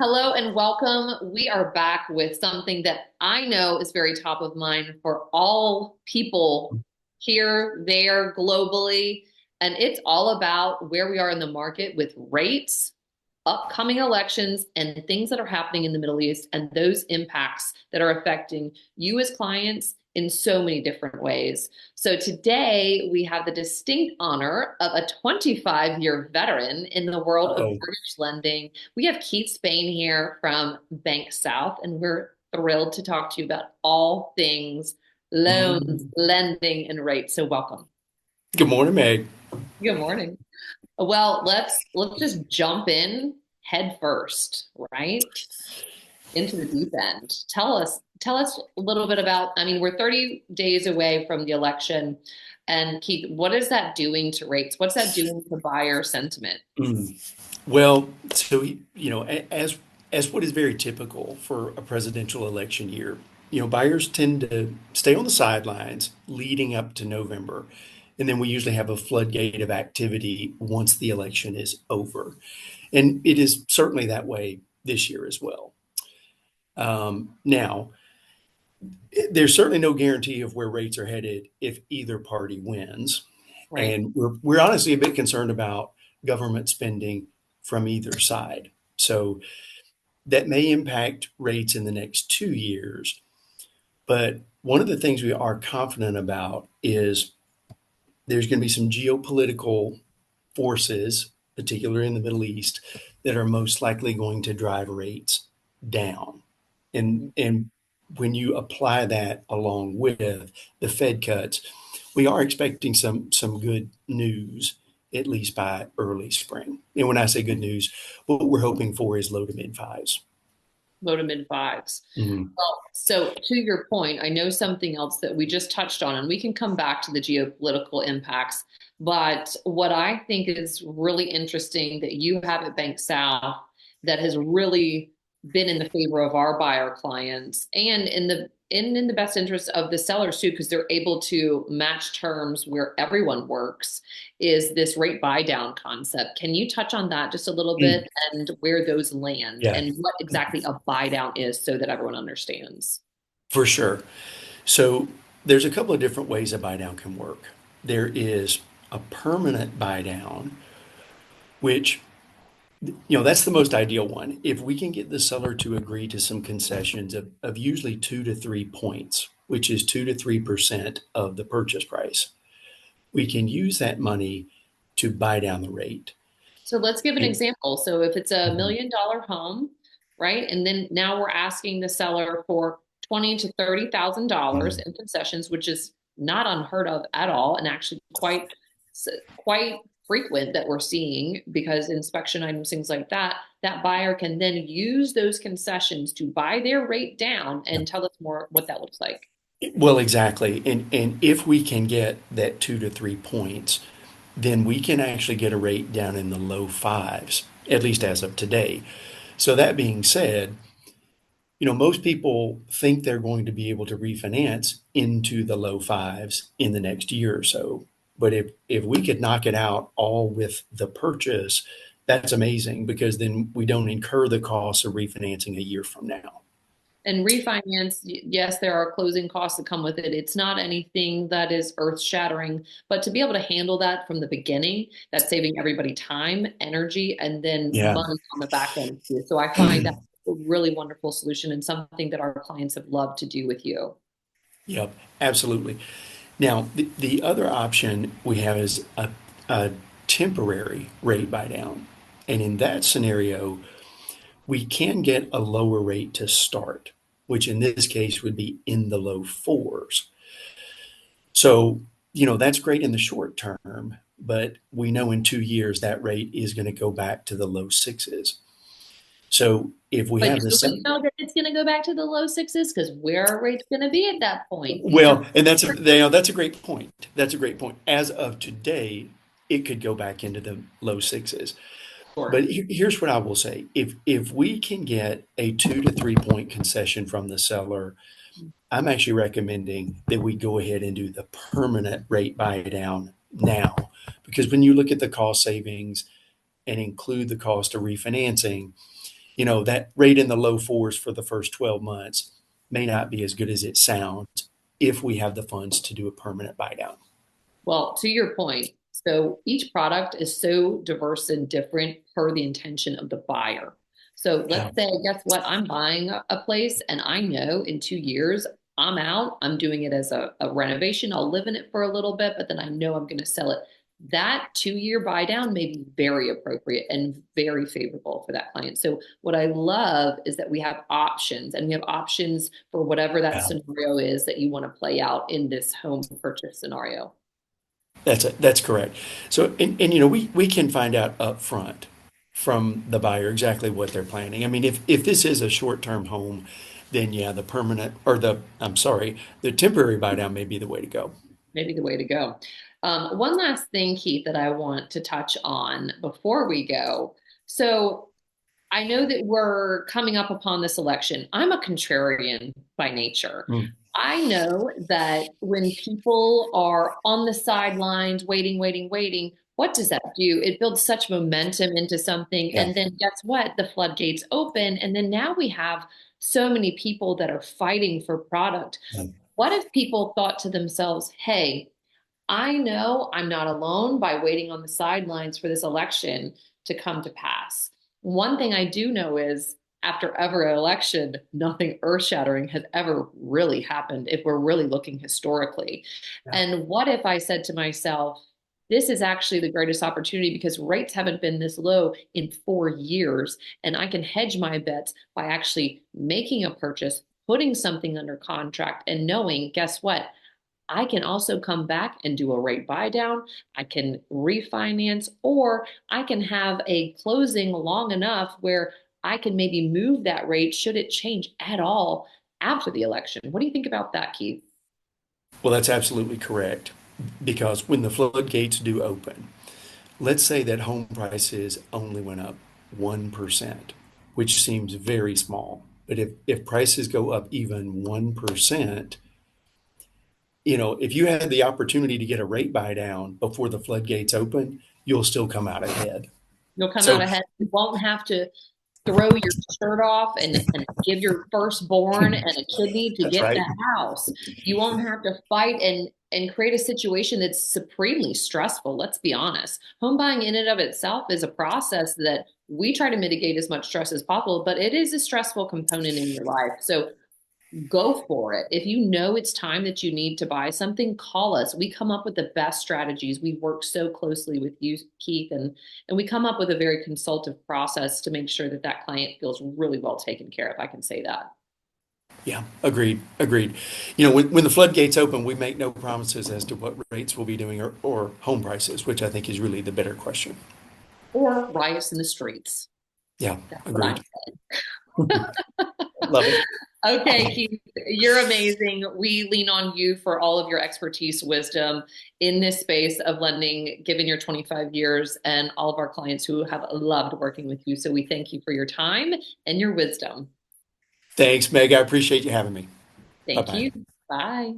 Hello and welcome. We are back with something that I know is very top of mind for all people here, there, globally. And it's all about where we are in the market with rates, upcoming elections, and things that are happening in the Middle East and those impacts that are affecting you as clients in so many different ways. So today we have the distinct honor of a 25-year veteran in the world of Oh, mortgage lending. We have Keith Spain here from Bank South, and we're thrilled to talk to you about all things loans, mhm. lending, and rates. So welcome. Good morning, Meg. Good morning. Well, let's just jump in head first, right? Into the deep end. Tell us a little bit about, I mean, we're 30 days away from the election. And Keith, what is that doing to rates? What's that doing to buyer sentiment? Mm. Well, so as what is very typical for a presidential election year, buyers tend to stay on the sidelines leading up to November, and then we usually have a floodgate of activity once the election is over, and it is certainly that way this year as well. Now, there's certainly no guarantee of where rates are headed if either party wins. Right. And we're honestly a bit concerned about government spending from either side. So that may impact rates in the next 2 years. But one of the things we are confident about is there's going to be some geopolitical forces, particularly in the Middle East, that are most likely going to drive rates down. And when you apply that along with the Fed cuts, we are expecting some good news, at least by early spring. And when I say good news, what we're hoping for is low to mid fives. Low to mid fives. Mhm. Well, so to your point, I know something else that we just touched on, and we can come back to the geopolitical impacts. But what I think is really interesting that you have at Bank South that has really been in the favor of our buyer clients and in the best interest of the sellers too, because they're able to match terms where everyone works, is this rate buy down concept. Can you touch on that just a little Mm. bit and where those land Yeah, and what exactly a buy down is so that everyone understands? for sure. So there's a couple of different ways a buy down can work. There is a permanent buy down, which that's the most ideal one. If we can get the seller to agree to some concessions of usually 2 to 3 points, which is 2 to 3% of the purchase price, we can use that money to buy down the rate. So let's give an And example. So if it's a Mhm. $1 million home, right? And then now we're asking the seller for 20 to $30,000 Mhm. in concessions, which is not unheard of at all, and actually quite frequent that we're seeing because inspection items, things like that, that buyer can then use those concessions to buy their rate down Yeah. and tell us more what that looks like. Well, exactly. And if we can get that 2 to 3 points, then we can actually get a rate down in the low fives, at least as of today. So that being said, most people think they're going to be able to refinance into the low fives in the next year or so. But if we could knock it out all with the purchase, that's amazing because then we don't incur the cost of refinancing a year from now. And refinance, yes, there are closing costs that come with it. It's not anything that is earth shattering, but to be able to handle that from the beginning, that's saving everybody time, energy, and then Yeah. money on the back end too. So I find that a really wonderful solution and something that our clients have loved to do with you. Yep, absolutely. Now, the other option we have is a temporary rate buy down. And in that scenario, we can get a lower rate to start, which in this case would be in the low fours. So, that's great in the short term, but we know in 2 years that rate is going to go back to the low sixes. So if we But have do this, we know that it's going to go back to the low sixes? Because where are rates going to be at that point? Because well, and that's a great point. That's a great point. As of today, it could go back into the low sixes. But sure. here's what I will say: if we can get a 2 to 3 point concession from the seller, I'm actually recommending that we go ahead and do the permanent rate buy down now, because when you look at the cost savings and include the cost of refinancing, that rate in the low fours for the first 12 months may not be as good as it sounds if we have the funds to do a permanent buy down. Well, to your point, so each product is so diverse and different per the intention of the buyer. So Yeah. let's say, guess what? I'm buying a place and I know in 2 years I'm out. I'm doing it as a renovation. I'll live in it for a little bit, but then I know I'm going to sell it. That 2 year buy down may be very appropriate and very favorable for that client. So what I love is that we have options, and we have options for whatever that Yeah. scenario is that you want to play out in this home purchase scenario. That's correct. So, and we can find out up front from the buyer exactly what they're planning. I mean, if this is a short-term home, then yeah, the permanent or I'm sorry, the temporary buy down may be the way to go. Maybe the way to go. One last thing, Keith, that I want to touch on before we go. So I know that we're coming up upon this election. I'm a contrarian by nature. Mm. I know that when people are on the sidelines, waiting, waiting, waiting, what does that do? It builds such momentum into something. Yeah. And then guess what? The floodgates open. And then now we have so many people that are fighting for product. Yeah. What if people thought to themselves, hey, I know I'm not alone by waiting on the sidelines for this election to come to pass. One thing I do know is after every election, nothing earth shattering has ever really happened if we're really looking historically. Yeah. And what if I said to myself, this is actually the greatest opportunity because rates haven't been this low in 4 years, and I can hedge my bets by actually making a purchase, putting something under contract, and knowing, guess what? I can also come back and do a rate buy down. I can refinance, or I can have a closing long enough where I can maybe move that rate should it change at all after the election. What do you think about that, Keith? Well, that's absolutely correct. Because when the floodgates do open, let's say that home prices only went up 1%, which seems very small. But if prices go up even 1%, if you had the opportunity to get a rate buy down before the floodgates open, you'll still come out ahead. You'll come out So ahead. You won't have to throw your shirt off and give your firstborn and a kidney to that's get right. that house. You won't have to fight and create a situation that's supremely stressful. Let's be honest. Home buying in and of itself is a process that we try to mitigate as much stress as possible, but it is a stressful component in your life. So go for it. If you know it's time that you need to buy something, call us. We come up with the best strategies. We work so closely with you, Keith, and we come up with a very consultative process to make sure that that client feels really well taken care of. I can say that. Yeah, agreed, agreed. When the floodgates open, we make no promises as to what rates we'll be doing or home prices, which I think is really the better question. Or riots in the streets. Yeah, That's what I'm agreed. saying. Love it. Okay, Keith, you're amazing. We lean on you for all of your expertise, wisdom in this space of lending, given your 25 years, and all of our clients who have loved working with you. So we thank you for your time and your wisdom. Thanks, Meg. I appreciate you having me. Thank Bye-bye. you. Bye.